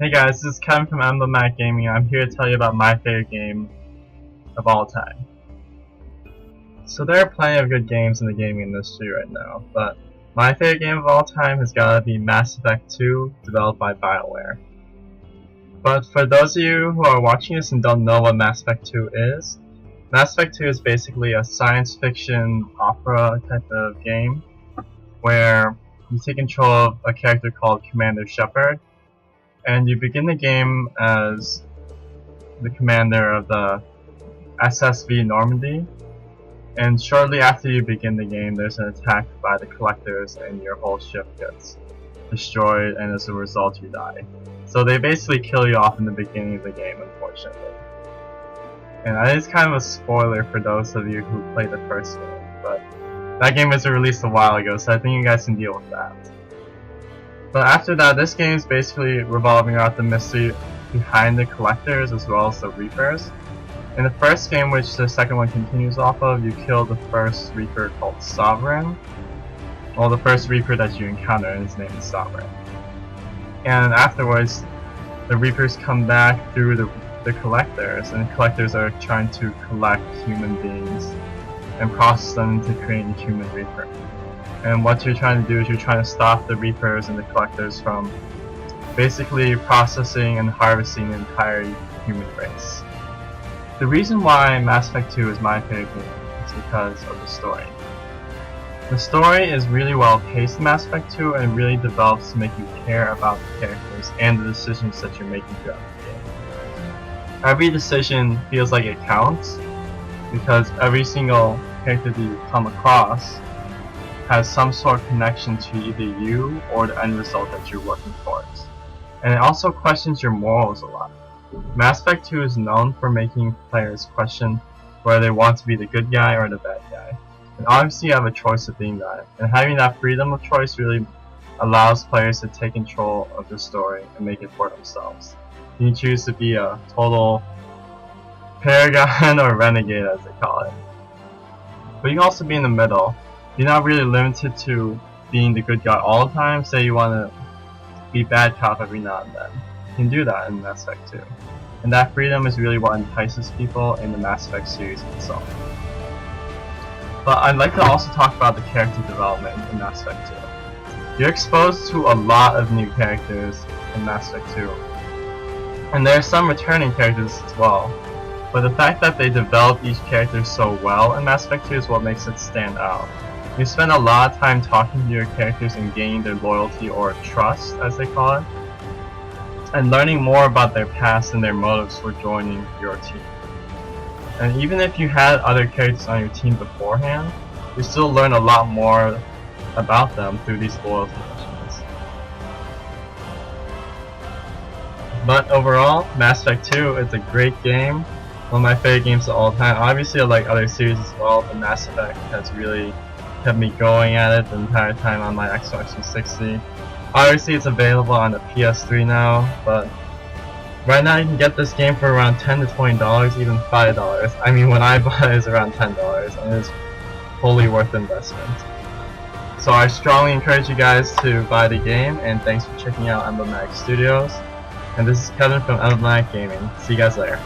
Hey guys, this is Kevin from Emblematic Gaming, and I'm here to tell you about my favorite game of all time. So there are plenty of good games in the gaming industry right now, but my favorite game of all time has gotta be Mass Effect 2, developed by BioWare. But for those of you who are watching this and don't know what Mass Effect 2 is, Mass Effect 2 is basically a science fiction opera type of game, where you take control of a character called Commander Shepard, and you begin the game as the commander of the SSV Normandy, and shortly after you begin the game there's an attack by the Collectors and your whole ship gets destroyed, and as a result you die. So they basically kill you off in the beginning of the game, unfortunately. And that is kind of a spoiler for those of you who played the first game, but that game was released a while ago, so I think you guys can deal with that. But after that, this game is basically revolving around the mystery behind the Collectors as well as the Reapers. In the first game, which the second one continues off of, you kill the first Reaper called Sovereign. Well, the first Reaper that you encounter, and his name is Sovereign. And afterwards, the Reapers come back through the Collectors, and the Collectors are trying to collect human beings and process them into creating a human Reaper. And what you're trying to do is you're trying to stop the Reapers and the Collectors from basically processing and harvesting the entire human race. The reason why Mass Effect 2 is my favorite game is because of the story. The story is really well paced in Mass Effect 2 and really develops to make you care about the characters and the decisions that you're making throughout the game. Every decision feels like it counts because every single character that you come across has some sort of connection to either you or the end result that you're working towards. And it also questions your morals a lot. Mass Effect 2 is known for making players question whether they want to be the good guy or the bad guy. And obviously you have a choice of being that. And having that freedom of choice really allows players to take control of the story and make it for themselves. You can choose to be a total paragon or renegade, as they call it. But you can also be in the middle. You're not really limited to being the good guy all the time. Say you want to be bad cop every now and then. You can do that in Mass Effect 2. And that freedom is really what entices people in the Mass Effect series itself. But I'd like to also talk about the character development in Mass Effect 2. You're exposed to a lot of new characters in Mass Effect 2. And there are some returning characters as well. But the fact that they develop each character so well in Mass Effect 2 is what makes it stand out. You spend a lot of time talking to your characters and gaining their loyalty or trust, as they call it, and learning more about their past and their motives for joining your team. And even if you had other characters on your team beforehand, you still learn a lot more about them through these loyalty missions. But overall, Mass Effect 2 is a great game, one of my favorite games of all time. Obviously I like other series as well, but Mass Effect has really kept me going at it the entire time on my Xbox 360. Obviously it's available on the PS3 now, but right now you can get this game for around $10 to $20, even $5. I mean, when I bought it, it's around $10, and it's fully worth the investment. So I strongly encourage you guys to buy the game, and thanks for checking out Emblematic Studios. And this is Kevin from Emblematic Gaming. See you guys later.